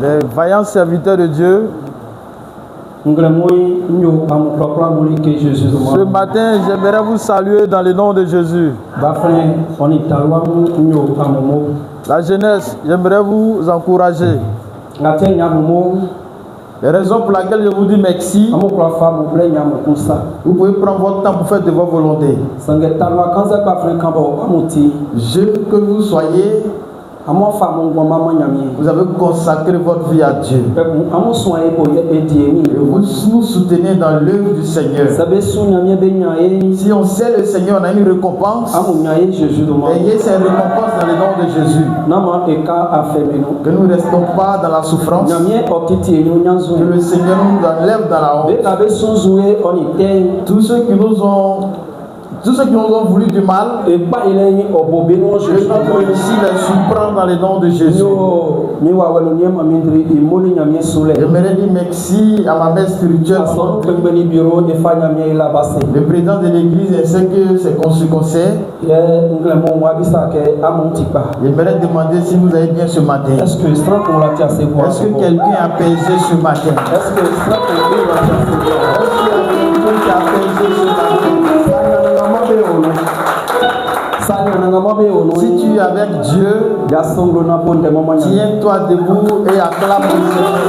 Les vaillants serviteurs de Dieu. Ce matin, j'aimerais vous saluer dans le nom de Jésus. La jeunesse, j'aimerais vous encourager. Les raisons pour lesquelles je vous dis merci, vous pouvez prendre votre temps pour faire de votre volonté. Jeune que vous soyez, vous avez consacré votre vie à Dieu. Et vous nous soutenez dans l'œuvre du Seigneur. Si on sait le Seigneur, on a une récompense. Ayez cette récompense dans le nom de Jésus. Que nous ne restons pas dans la souffrance. Que le Seigneur nous enlève dans la honte. Tous ceux qui nous ont voulu du mal, que notre ici les surprend dans le nom de Jésus. J'aimerais dire merci à ma mère spirituelle, le président de l'église ainsi que ses conseillers. J'aimerais demander si vous allez bien ce matin. Est-ce que quelqu'un a apaisé ce matin? Est-ce que quelqu'un a apaisé ce matin? Si tu es avec Dieu, tiens-toi debout et acclame le Seigneur.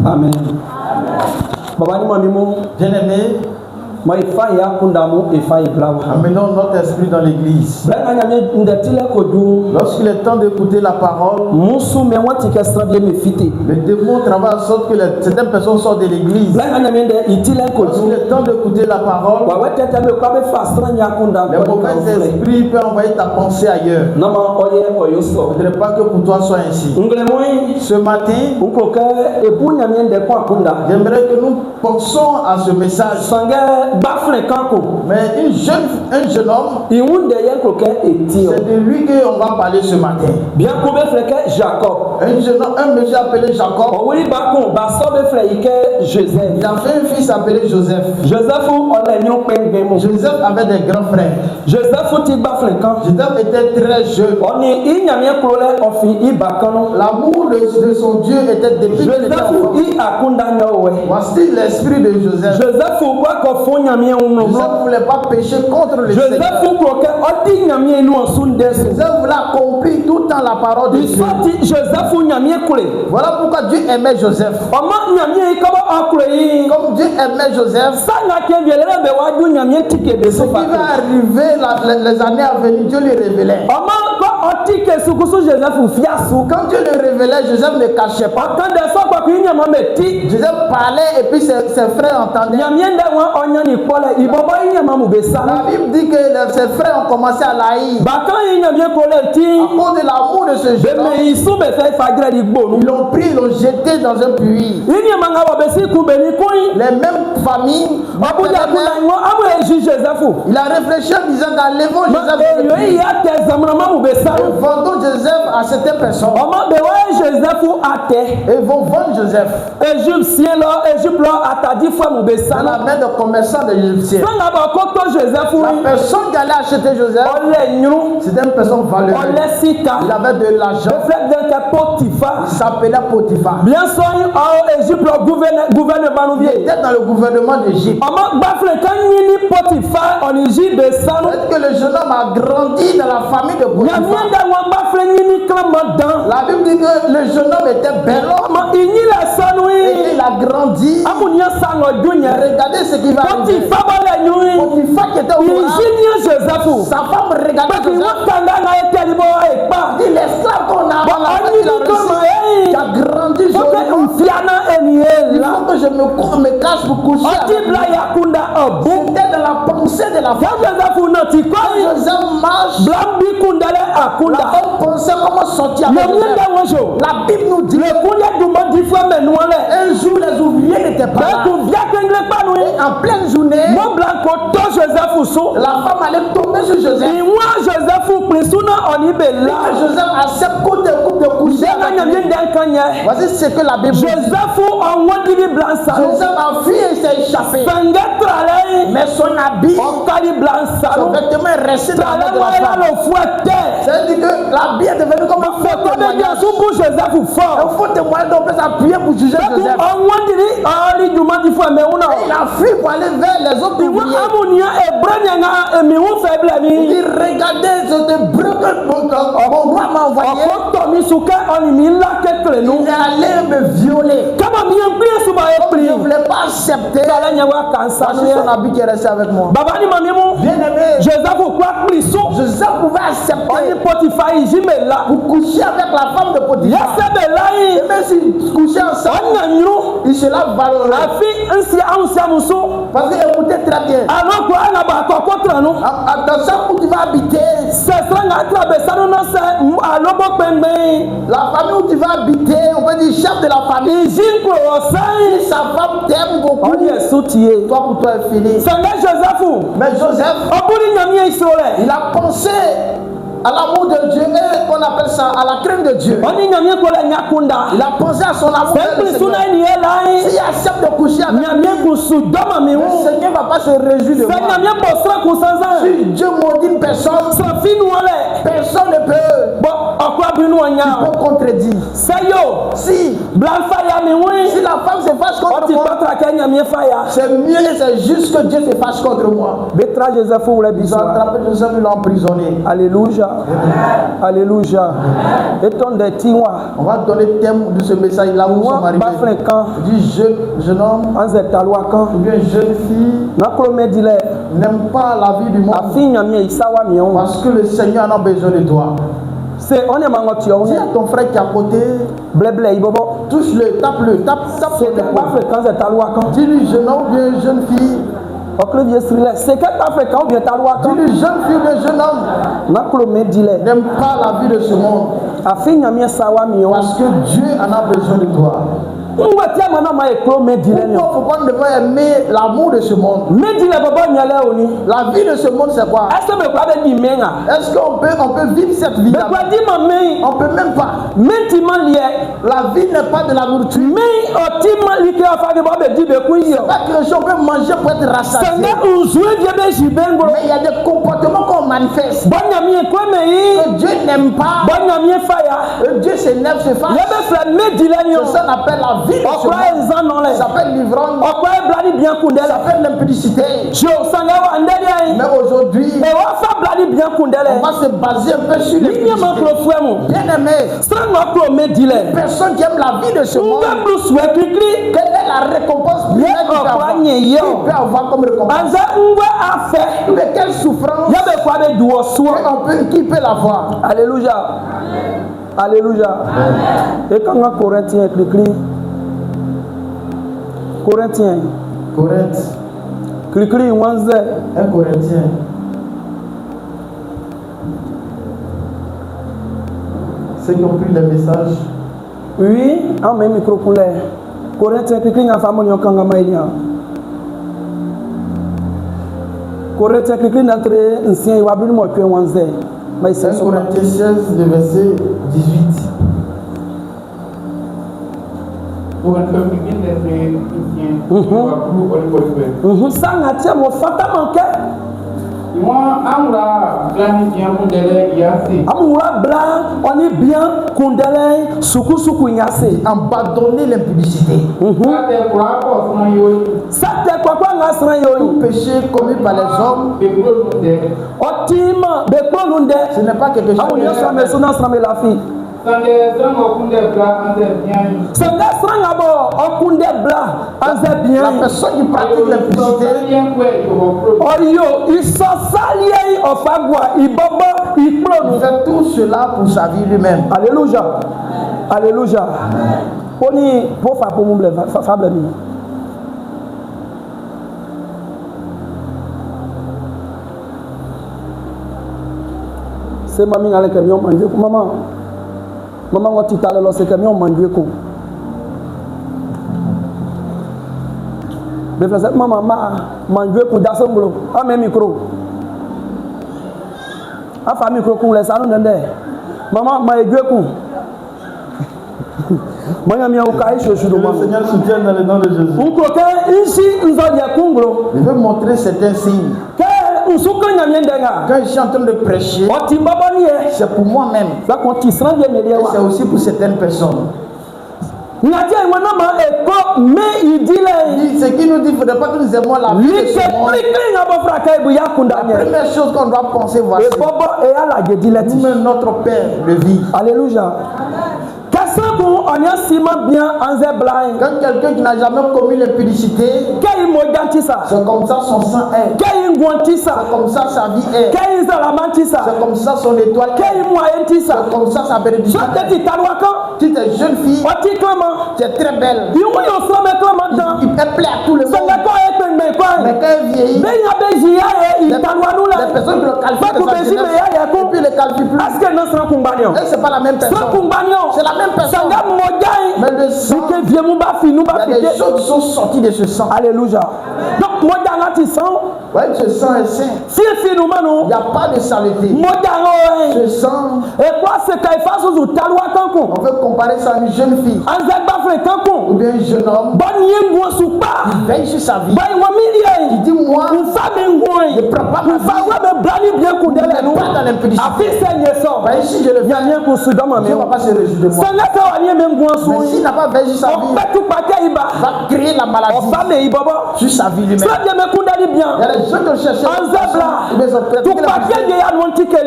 Amen. Bien-aimé, amenons notre esprit dans l'église. Lorsqu'il est temps d'écouter la parole, le démon travaille en sorte que certaines personnes sortent de l'église. Lorsqu'il est temps d'écouter la parole, les mauvais esprits peuvent envoyer ta pensée ailleurs. Je ne voudrais pas que pour toi soit ainsi. Ce matin, j'aimerais que nous pensons à ce message. Mais un jeune homme, c'est de lui qu'on va parler ce matin. Un jeune homme, un monsieur appelé Jacob. Il a fait un fils appelé Joseph. Joseph avait des grands frères. Joseph était très jeune. L'amour de son Dieu était depuis qu'il était enfant. Voici l'esprit de Joseph. Joseph ne voulait pas pécher contre le Seigneur. Joseph voulait accomplir tout le temps la parole de Dieu. Voilà pourquoi Dieu aimait Joseph. Comme Dieu aimait Joseph, ce qui va arriver les années à venir, Dieu lui révélait. Quand Dieu le révélait, Joseph ne cachait pas. Joseph parlait et puis ses frères entendaient. La Bible dit que ses frères ont commencé à l'haïr. À cause de l'amour de ce jeune homme, ils l'ont pris, ils l'ont jeté dans un puits. Les mêmes familles. Il a réfléchi en disant qu'enlevons Joseph et vendons Joseph à certaines personnes. Et ils vont vendre Joseph dans la main de commerçants de l'Égyptien. La personne qui allait acheter Joseph, c'était une personne valeureuse. Il avait de l'argent. Il s'appelait Potiphar. Il était dans le gouvernement d'Égypte. Peut-être que le jeune homme a grandi dans la famille de Potiphar. La Bible dit que le jeune homme était bel homme. Et il a grandi. Regardez ce qui va arriver. Potiphar qui était au courant. Sa femme regardait Joseph. Il l'esclave qu'on a qui a grandi joliment. Il faut que je me cache pour coucher avec lui. C'était dans la pensée de la femme. Quand Joseph marche, la femme pensait comment sortir avec Joseph. La Bible nous dit un jour les ouvriers n'étaient pas là. Et en pleine journée, mon blanc to Joseph sou. la femme allait tomber sur Joseph. Et moi Joseph prisuna onibela. Joseph accepte qu'on te coupe de coucher. Voici ce que la Bible dit. Joseph Joseph a fui et s'est échappé. Mais son habit, son vêtement est resté dans la main de la femme. C'est-à-dire que l'habit est devenu comme un faux témoignage. Un faux témoignage dont on peut s'appuyer pour juger Joseph. Et il a fui pour aller vers les autres ouvriers. Il dit, regardez, je te brûle, mon roi m'a envoyé. Il est allé me violer. Comme je ne voulais pas accepter. Voici son habit qui est resté avec moi. Bien aimé, Joseph pouvait accepter pour coucher avec la femme de Potiphar. Et même s'ils couchaient ensemble, il se la valorisait. Parce que écoutez très bien. Attention où tu vas habiter. La famille où tu vas habiter, on peut dire chef de la famille. Si sa femme t'aime beaucoup, toi pour toi est fini. Mais Joseph, il a pensé à l'amour de Dieu et qu'on appelle ça à la crainte de Dieu. Il a pensé à son amour de Dieu. S'il accepte de coucher avec lui, le Seigneur ne va pas se réjouir de moi. Si Dieu maudit une personne, personne ne peut. Tu peux contredire. Si la femme se fâche contre moi, c'est mieux et c'est juste que Dieu se fâche contre moi. Ils ont attrapé Joseph et l'ont emprisonné. Alléluia. Alléluia. Et ton on va donner le thème de ce message là où nous sommes arrivés. Du jeune homme ou bien jeune fille n'aime pas la vie du monde parce que le Seigneur en a besoin de toi. Dis à ton frère qui est à côté, touche-le, tape-le, tape dis-lui jeune homme ou bien jeune fille. C'est que ta fréquence vient ta loi. Dis-lui jeune fille ou bien jeune homme n'aime pas la vie de ce monde parce que Dieu en a besoin de toi. Pourquoi faut pas devoir aimer l'amour de ce monde? La vie de ce monde c'est quoi? Est-ce qu'on peut vivre cette vie là? On peut même pas. La vie n'est pas de la nourriture. C'est pas quelque chose qu'on peut manger pour être rassasié. Mais il y a des comportements qu'on manifeste que Dieu n'aime pas. Dieu s'énerve, se fâche. C'est ça qu'on appelle la vie. Ça s'appelle l'ivresse. Ça s'appelle l'impudicité. Mais aujourd'hui, on va se baser un peu sur l'impudicité. Bien aimé, personne qui aime la vie de ce monde, quelle est la récompense qu'il peut avoir comme récompense? Mais quelle souffrance qui peut l'avoir? Alléluia. Alléluia. Et quand on Corinthiens écrit Corinthiens. Clicri 11. 1 Corinthiens. Ceux qui ont pris le message. Oui, en même micro pour les Corinthiens clicri en famille en Kangamaïlia. Corinthiens clicri notre ancien et wabulu mo que 11. 1 Corinthiens 16 le verset 18. Pour un peuple qui est chrétien, ça n'a pas mon fata manqué. Moi, Amoura, on est bien, Kundele, Soukou Yase. Abandonner l'impudicité. Ça t'est quoi tout péché commis par les hommes. Ce n'est pas quelque chose de la personne qui pratique l'impudicité, il fait tout cela pour sa vie lui-même. Alléluia. Alléluia. C'est mamie avec le camion mandier. Maman, on t'a dit que c'est camion mandier. Mais frère, maman, manger pour d'assemblée. Ah, mes micro. Ah, fa micro pour les salons d'endé. Maman, ma Dieu pour. Le Seigneur soutient dans le nom de Jésus. Je veux montrer certains signes. Quand je suis en train de prêcher, c'est pour moi-même. Et c'est aussi pour certaines personnes. Mais il dit ce qui nous dit, il ne faudrait pas que nous aimions la vie de ce monde. La première chose qu'on doit penser, voici. Nous-mêmes, notre Père le vit. Alléluia. Quand quelqu'un qui n'a jamais commis l'impudicité, c'est comme ça son sang est. C'est comme ça sa vie est. C'est comme ça son étoile est. C'est comme ça sa bénédiction. Si tu es jeune fille, tu es très belle. Il plaît à tout le monde. Mais quand elle vieillit, les personnes qui le calculent de sa jeunesse, et puis le calculent plus. Et c'est pas la même personne. C'est la même personne. Mais le sang, il y a des choses qui sont sorties de ce sang. Alléluia. Donc, ouais, ce sang est saint. Il n'y a pas de saleté. Ce sang, on peut comparer ça à une jeune fille ou bien un jeune homme qui veille sur sa vie. Il dit moi, je ne prends pas ma vie. Je ne pas dans l'impudicité. Si je le fais, Dieu ne va pas se réjouir de moi. Mais s'il n'a pas veillé sur sa vie, il va créer la maladie sur sa vie lui-même. Il y a les gens qui cherchent il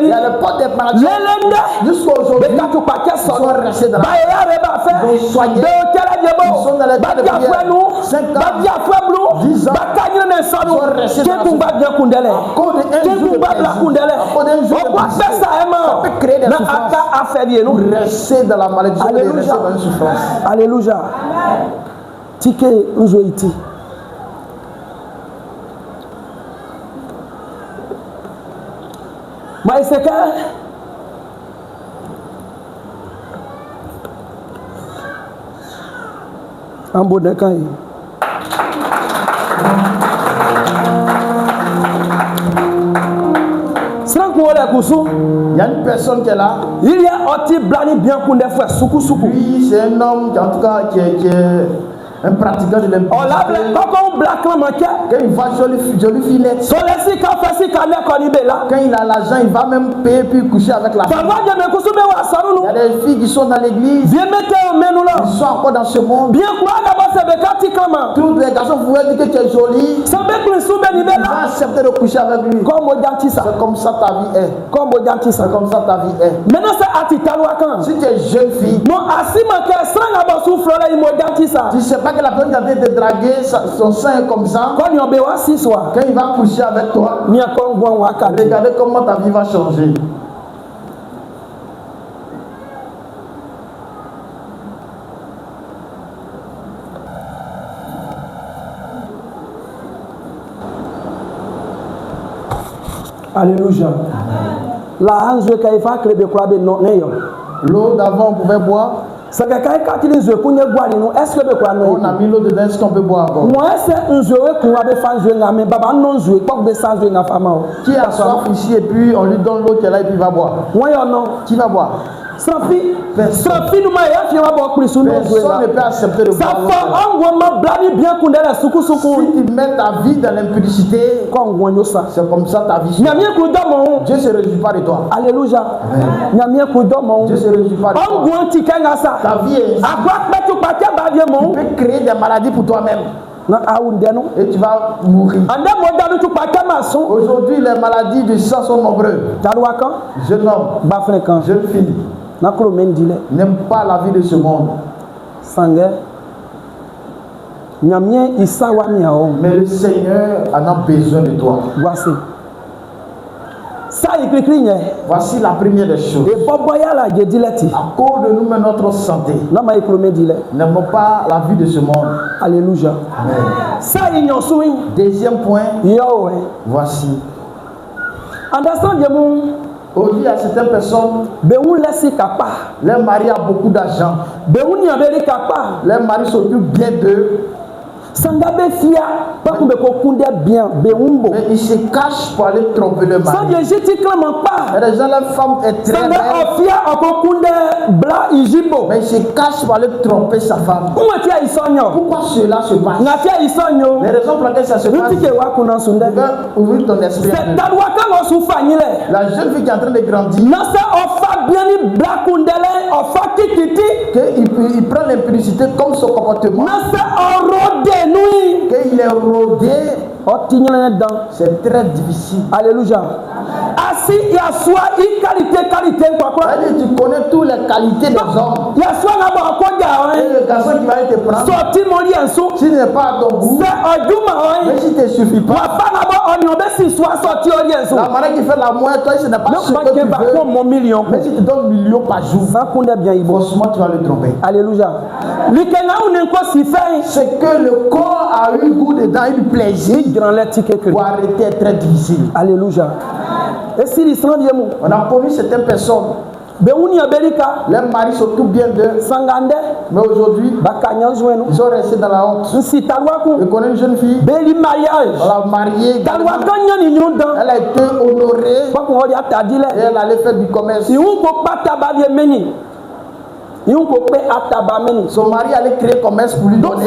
y a le pot des maladies jusqu'à aujourd'hui. Ils sont restés dans la vie. Ils sont soignés. Ils sont dans les cas de prière. 5 ans, 10 ans. Ils sont restés dans la vie. À cause d'un jour de plaisir, à cause d'un jour de plaisir, ça peut créer des souffrances. Nous rester dans la maladie, rester dans une souffrance. Alléluia. Tike Nzoiti. Maïseke. Ambodekai. Il y a une personne qui est là. Il y a Oti Blani bien qu'on des fois soukou. Lui, c'est un homme qui, en tout cas, qui est un pratiquant de l'impudicité. Quand il va jolie filette. Quand il a l'argent, il va même payer puis coucher avec la fille. Il y a des filles qui sont dans l'église. Ils sont encore dans ce monde. Tous les garçons vous pouvez dire que tu es jolie. Il va accepter de coucher avec lui. C'est comme ça ta vie est. C'est comme ça ta vie est. Maintenant c'est si tu es jeune fille, tu sais pas que la personne qui a été te draguer, son sein est comme ça. Quand il va coucher avec toi, regardez comment ta vie va changer. Alléluia. L'eau d'avant, on pouvait boire. On a mis l'eau dedans, est-ce qu'on peut boire encore? Qui a soif ici et puis on lui donne l'eau qui est là et puis il va boire? Qui va boire? Personne ne peut accepter de boire. Si tu mets ta vie dans l'impudicité, c'est comme ça ta vie. Dieu ne se réjouit pas de toi. Alléluia. Dieu ne se réjouit pas de toi. Ta vie est ici. Tu peux créer des maladies pour toi-même. Et tu vas mourir. Aujourd'hui, les maladies du sang sont nombreuses. Jeune homme, jeune fille, n'aime pas la vie de ce monde. Mais le Seigneur en a besoin de toi. Voici la première des choses. À cause de nous-mêmes, notre santé, n'aimons pas la vie de ce monde. Alléluia. Amen. Deuxième point. Voici. Aujourd'hui, il y a certaines personnes, leur mari a beaucoup d'argent. Leur mari s'occupe bien d'eux. Sangabe fia, pas qu'on me confonde bien, Beumbo. Mais il se cache pour aller tromper le mari. Ça vient jeter clairement pas. Les gens, la femme est très belle. Sanga fia, on confonde bla ijibo. Mais il se cache pour aller tromper sa femme. Pourquoi cela se passe? Les raisons pour lesquelles ça se passe. Ouvrir ton esprit. La jeune fille qui est en train de grandir. Qu'il prend l'impudicité comme son comportement. Qu'il est rodé. C'est très difficile. Alléluia. Assis, il y a soit une qualité quoi. Tu connais toutes les qualités des hommes. Il y a soit le garçon qui va te prendre. Sorti mon lien sous. Si n'est pas à ton goût. Mais si ne suffit pas. La manière qui fait la moitié, toi, ce n'est pas ce que tu veux. Mon million. Mais si tu donnes million par jour, franchement, tu vas le tromper. Alléluia. C'est que le corps a eu goût dedans, eu plaisir. Pour arrêter est très difficile. Alléluia. Et si on a connu certaines personnes. Les maris s'occupent bien d'eux. Mais aujourd'hui, ils sont restés dans la honte. Je connais une jeune fille. On l'a mariée. Elle a été honorée. Et elle allait faire du commerce. Son mari allait créer commerce pour lui donner.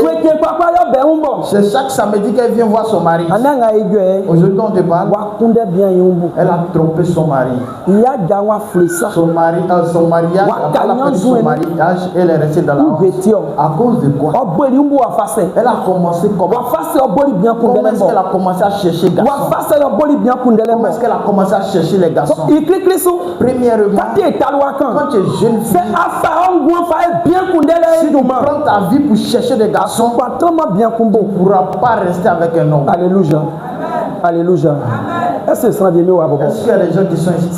C'est chaque samedi qu'elle vient voir son mari. Aujourd'hui on te parle. Elle a trompé son mari. Son mariage, elle est restée dans la honte. À cause de quoi? Elle a commencé comment est-ce qu'elle a commencé à chercher les garçons? Comment est-ce qu'elle a commencé à chercher les garçons? Premièrement, quand tu es jeune fille, si tu prends ta vie pour chercher des garçons, tu ne pourras pas rester avec un homme. Alléluia. Alléluia. Est-ce qu'il y a des gens qui sont ici?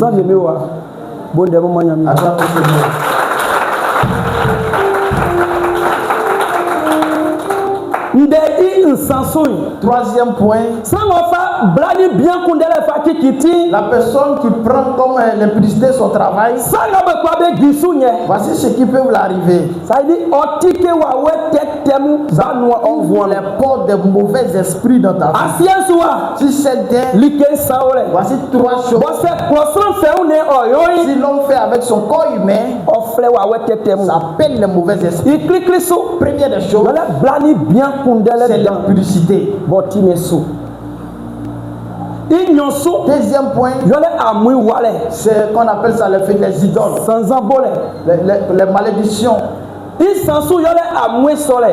Troisième point. La personne qui prend comme l'impudicité son travail. Voici ce qui peut vous l'arriver. On voit les portes des mauvais esprits dans ta vie. Si c'est voici trois choses. Si l'homme fait avec son corps humain, ça appelle les mauvais esprits. Première des choses, c'est l'impudicité. Deuxième point, c'est qu'on appelle ça les idoles. Les malédictions.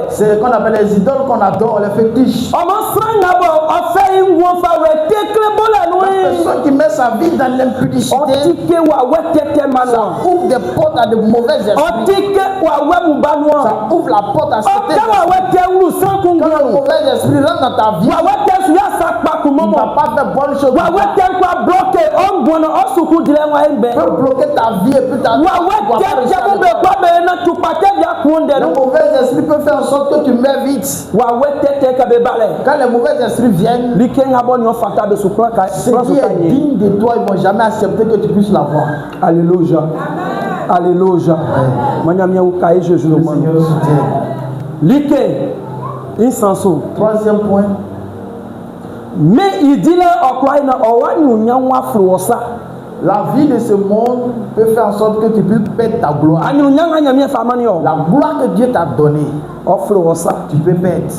C'est qu'on appelle les idoles qu'on adore, les fétiches. La personne qui met sa vie dans l'impudicité, ça ouvre des portes à de mauvais esprits. Ça ouvre la porte à certains esprits. Quand le mauvais esprit rentre dans ta vie, il ne va pas faire bonne chose. Il peut bloquer ta vie et puis ta vie. Le mauvais esprit peut faire en sorte que tu meurs vite. Quand les mauvais esprits viennent, ce qui est digne de toi, ils ne vont jamais accepter que tu puisses l'avoir. Alléluia. Alléluia. Troisième point. Mais il dit là, la vie de ce monde peut faire en sorte que tu puisses perdre ta gloire. La gloire que Dieu t'a donnée, tu peux perdre.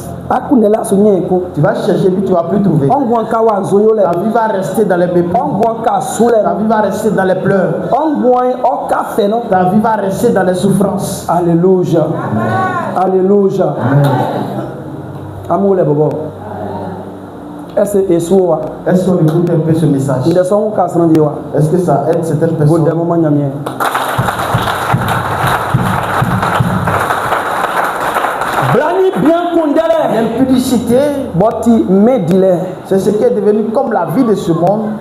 Tu vas chercher puis tu ne vas plus trouver. Ta vie va rester dans les mépris. Ta vie va rester dans les pleurs. Ta vie va rester dans les souffrances. Alléluia. Alléluia. Amour les bobos. Est-ce qu'on écoute un peu ce message? Est-ce que ça aide certaines personnes? L'impudicité, c'est ce qui est devenu comme la vie de ce monde.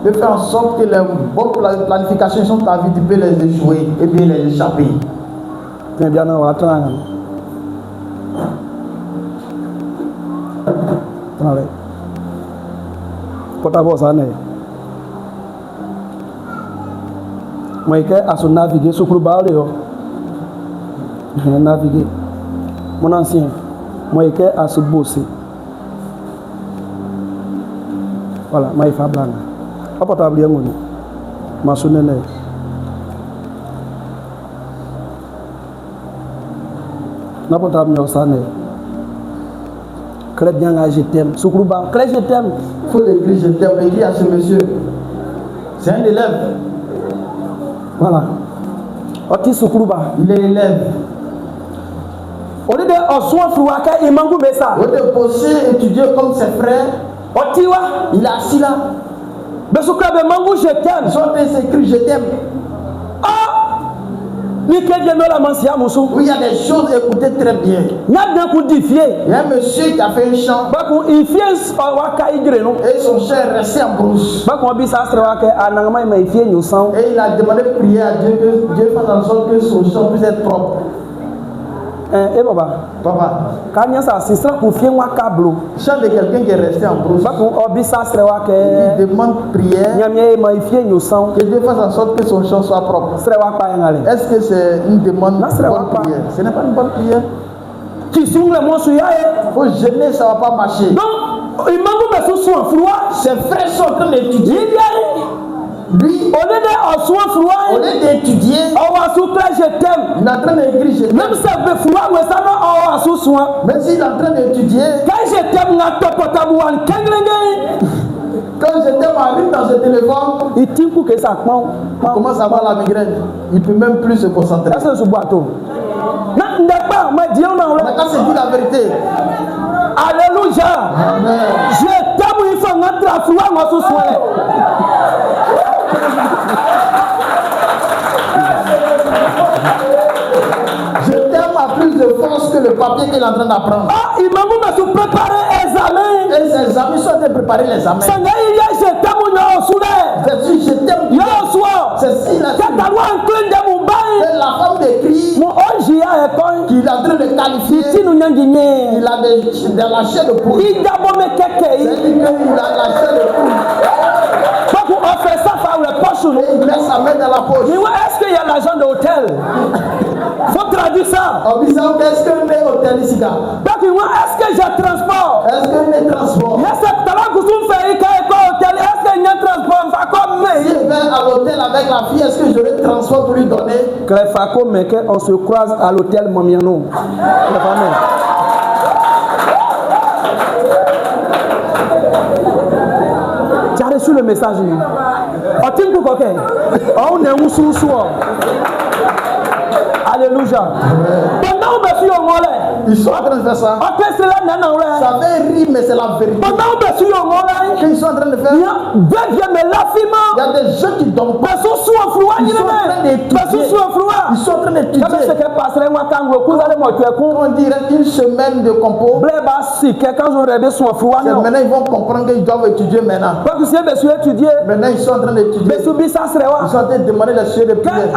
De faire en sorte que les bonnes planifications sont ta vie, tu peux les échouer et bien les échapper. Naviguer. Mon ancien, moi, je suis à ce bosser. Voilà, moi, je suis à blanc. Apa tak beli yang masuk nenek. Napa tak beli sana. Clé bien là, je t'aime. Soukrouba, Clé, je t'aime. Il faut écrire je t'aime. Écris à ce monsieur. C'est un élève. Voilà. Oti Soukrouba. Il est élève. Au lieu de Oswan Frouaka et Mangou Bessa. Au lieu de bosser, étudier comme ses frères. Otiwa. Il est assis là. Besoukrabe Mangou, je t'aime. Son père s'écrit je t'aime. Ah! Oui, il y a des choses, écoutez très bien. Il y a un monsieur qui a fait un chant. Et son chant est resté en brousse. Et il a demandé de prier à Dieu que Dieu fasse en sorte que son chant puisse être propre. Papa. Chant de quelqu'un qui est resté en brousse. Il demande prière. Que Dieu fasse en sorte que son chant soit propre. Est-ce que c'est une demande de bonne prière? Ce n'est pas une bonne prière. Il faut gêner, ça ne va pas marcher. Donc, ses frères sont en train d'étudier. Lui, au lieu d'étudier, il est en train d'écrire je t'aime. Même s'il est en train d'étudier, quand je t'aime arrive dans ce téléphone, il commence à avoir la migraine. Il ne peut même plus se concentrer. Mais quand c'est dit la vérité. Alléluia. Amen. Je t'aime, il faut entrer à froid, moi ce soir. Je t'aime à plus de force que le papier qu'il est en train d'apprendre. Ah, il m'a dit de préparer l'examen. Et ses amis sont en train de préparer l'examen. C'est je t'aime, je t'aime. C'est si la femme d'écrit qu'il est en train de qualifier. Il a de la chair de poule. Il a la chair de poule. On fait ça par les poches. Et il met sa main dans la poche. Mais est-ce qu'il y a l'argent de l'hôtel? Faut traduire ça. Est-ce que est hôtel ici? Donc, est-ce que j'ai transport? Est-ce que est transport? Est-ce que il y a transport? Si je vais à l'hôtel avec la fille, est-ce que j'aurai transport pour lui donner? On se croise à l'hôtel Mamiano. Tu as reçu le message. Alléluia. Ils sont en train de faire ça. Ça fait rire, mais c'est la vérité. Qu'ils sont en train de faire. Il y a des gens qui dorment pas. Ils sont en train d'étudier. Ils sont en train d'étudier. On dirait une semaine de compo. Maintenant ils vont comprendre qu'ils doivent étudier maintenant. Maintenant ils sont en train d'étudier. Ils sont en train de demander la suite de prière.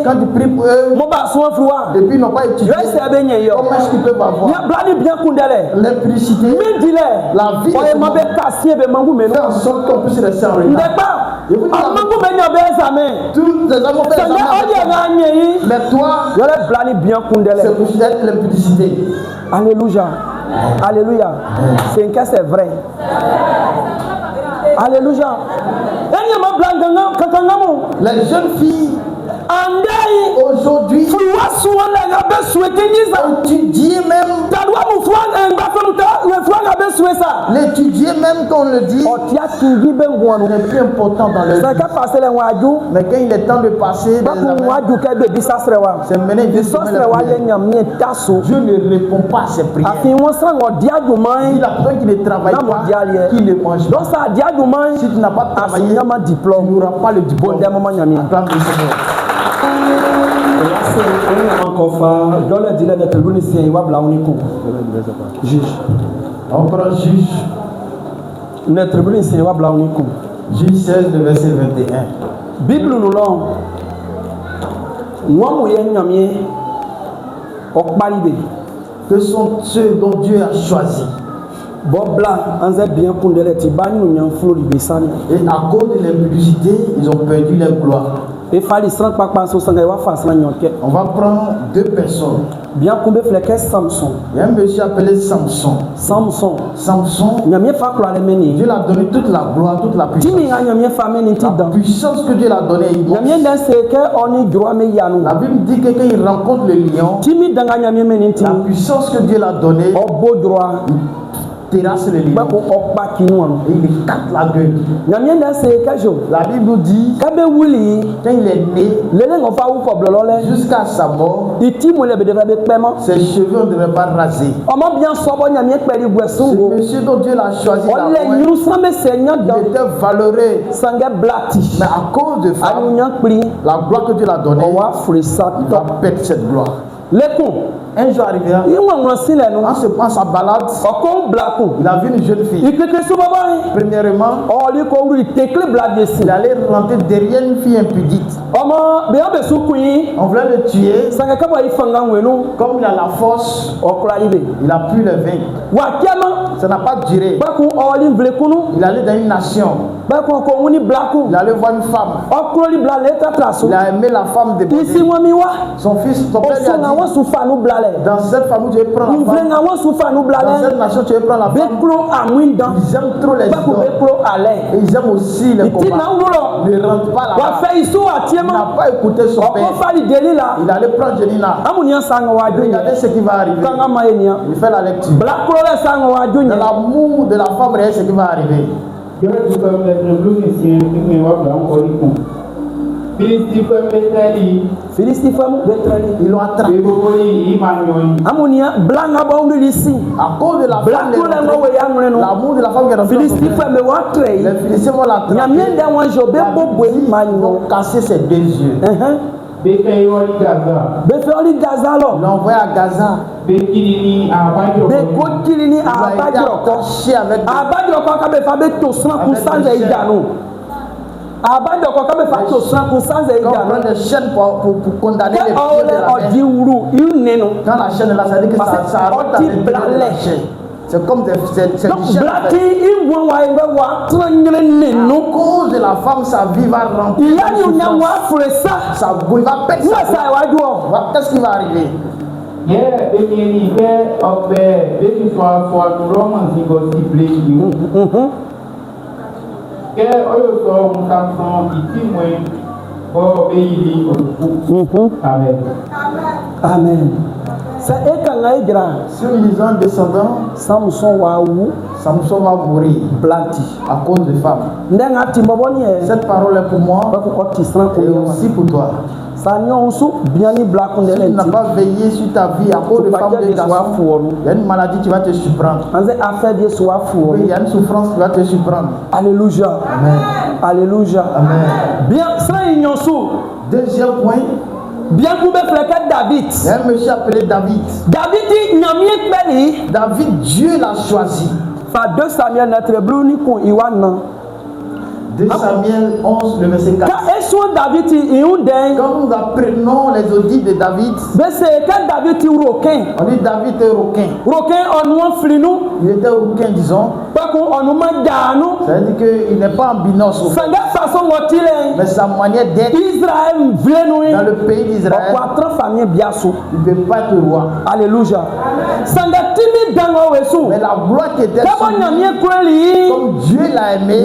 Quand tu pries pour eux, et puis ils n'ont pas étudié. Comment est-ce qu'ils peuvent avoir l'impudicité, la vie de ce monde, faire en sorte qu'on puisse rester en retard. Tous les hommes ont fait examen. Mais toi, c'est pour être l'impudicité. Alléluia. Alléluia. C'est que c'est vrai. Alléluia. Les jeunes filles aujourd'hui étudier même l'étudier même qu'on le dit c'est plus important dans le vie. Mais quand il est temps de passer c'est maintenant Dieu ne répond pas à ses prières. Il a besoin qu'il ne travaille pas, qu'il ne mange pas. Si tu n'as pas travaillé, tu n'auras pas le diplôme. Juge. Encore juge. Juge 16, le verset 21. Bible nous l'a. Que sont ceux dont Dieu a choisi. Et à cause de l'impudicité, ils ont perdu leur gloire. On va prendre deux personnes. Il y a un monsieur appelé Samson. Samson, Dieu l'a donné toute la gloire, toute la puissance. La puissance que Dieu l'a donnée. La Bible dit que quand il rencontre le lion, la puissance que Dieu l'a donnée, terrasse le lion et il écarte la gueule. La Bible nous dit quand il est né jusqu'à sa mort, ses cheveux ne devaient pas raser. Ce monsieur dont Dieu l'a choisi, il était valeureux, mais à cause de ça, la gloire que Dieu l'a donnée, il va perdre cette gloire. Un jour arrivé, on se prend sa balade, il a vu une jeune fille. Premièrement, il allait rentrer derrière une fille impudique. On voulait le tuer. Comme il a la force, il a pu le vaincre. Ça n'a pas duré. Il allait dans une nation. Il allait voir une femme. Il a aimé la femme de son fils, son père lui a dit, dans cette famille tu veux prendre la femme. Dans cette nation tu veux prendre la femme. Ils aiment trop les idoles. Et ils aiment aussi les combats. Ne rentre pas là-bas. Il n'a pas écouté son père. Il allait prendre Jenina. Regardez ce qui va arriver. Il fait la lecture. Dans l'amour de la femme, regardez ce qui va arriver. Ils l'ont attrapé. À cause de la femme, l'amour de la femme qui est rentrée, les Philistins vont l'attraper. Ils vont casser ses deux yeux. Ils l'ont envoyé à Gaza. Il a été attaché avec on prend des chaînes pour condamner les pieds de la main. Quand la chaîne est là, ça dit que ça arrête avec la chaîne. C'est comme des chaînes. À cause de la femme, sa vie va rentrer. Il va perdre sa vie. Qu'est-ce qui va arriver? Amen. Si nous lisons descendant, Samson va mourir à cause de femmes. Cette parole est pour moi et aussi pour toi. Si tu n'as pas veillé sur ta vie à cause de femmes de garçons, il y a une maladie qui va te surprendre. Il y a une souffrance qui va te surprendre. Alléluia. Amen. Alléluia. Amen. Bien, ça deuxième point. Bien que David. Il y a un monsieur appelé David. David, Dieu l'a choisi. 2 Samuel 2 Samuel 11, le verset 4. Quand nous apprenons les audits de David, on dit David est requin. Il était requin, disons. Ça veut dire qu'il n'est pas en binocle. Mais sa manière d'être dans le pays d'Israël, il ne peut pas être roi. Alléluia. Mais la gloire qui était sur lui, comme Dieu l'a aimé,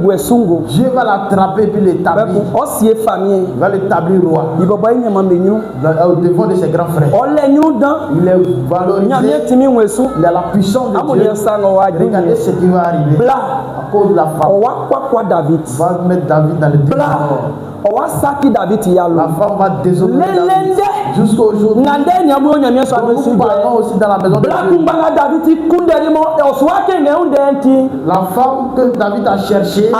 Dieu va l'attraper et puis l'établir. Il va l'établir roi au devant de ses grands frères. Il est valorisé. Il a la puissance de Dieu. Regardez ce qui va arriver à cause de la femme. David. Va mettre David dans le désordre. La femme va désobéir David jusqu'au jour où nous parlons aussi dans la maison de Dieu. La femme que David a cherchée, à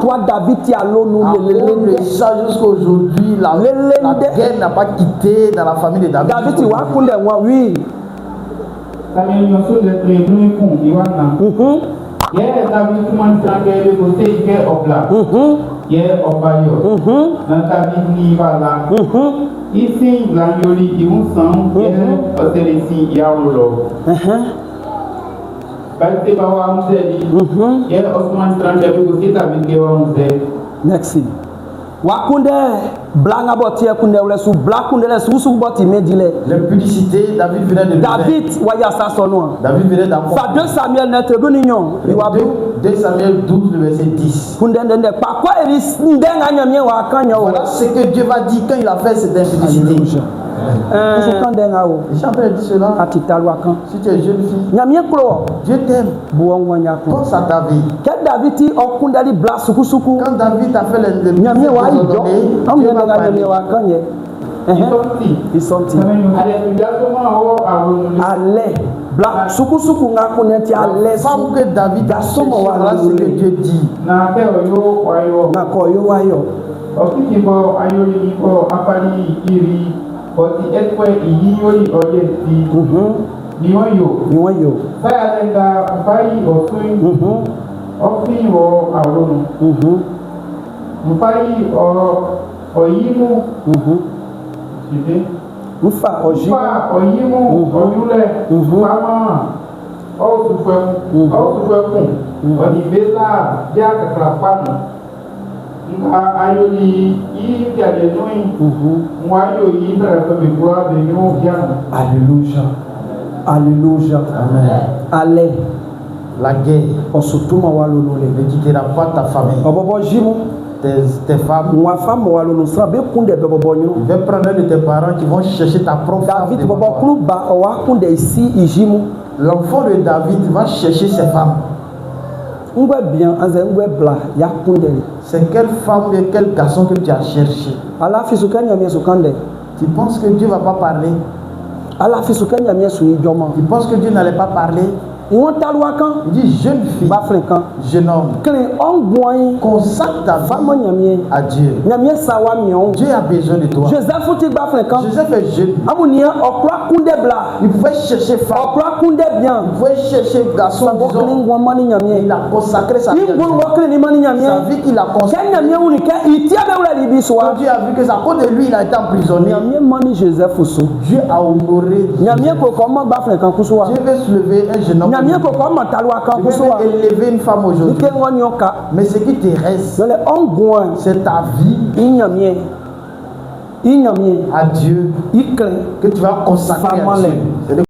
cause de ça jusqu'aujourd'hui, la guerre n'a pas quitté dans la famille de David. Merci. Wakunde blanga botie kunde lesu blakunde lesu su boti medile. L'impudicité, David venait de David waya sa sono. David venait d'accomplir. Fa 2 Samuel net dunignon. 2 Samuel 12 le verset 10. Kunde ndende pa kwa eri ndenga nyamie wa kanya. Voilà ce que Dieu va dire quand il a fait cette impudicité. Je suis en train de dire cela. Si tu es jeune fille, Dieu t'aime. Pense à David. Quand David a fait le Dieu va parler. Ils sont allez. Bla suku nga koneti allez. Femme que David a somme voilà ce que Dieu dit. Na koyo wayo. Okikibo ayoli ko apali iri oti ekwe iyiyoli oyeti. Niwayo. Saya tenga mpai osui. Ofi wo arunu. Mpai oyimu. Ufa oyimu oyule. Mama. Osufemu. Odibela dia kakrapanu. Ayoli yi tiade nui. Mwayo yi para kubikwa benyo kiana. Alléluia. Amen. Allez. La guerre ne quittera pas ta famille. Tes femmes. Je vais prendre de tes parents qui vont chercher ta propre femme. L'enfant de David va chercher ses femmes. C'est quelle femme et quel garçon que tu as cherché? Tu penses que Dieu ne va pas parler? Tu penses que Dieu n'allait pas parler? Il dit jeune fille, jeune homme, consacre ta femme à Dieu. Dieu a besoin de toi. Joseph est jeune. Il pouvait chercher femme. Il pouvait chercher garçon. Il a consacré sa vie. Sa vie qu'il a consacrée. Quand Dieu a vu que à cause de lui, il a été emprisonné. Dieu a honoré. Dieu veut soulever un jeune homme. Je vais élever une femme aujourd'hui. Mais ce qui te reste, c'est ta vie à Dieu que tu vas consacrer à Dieu.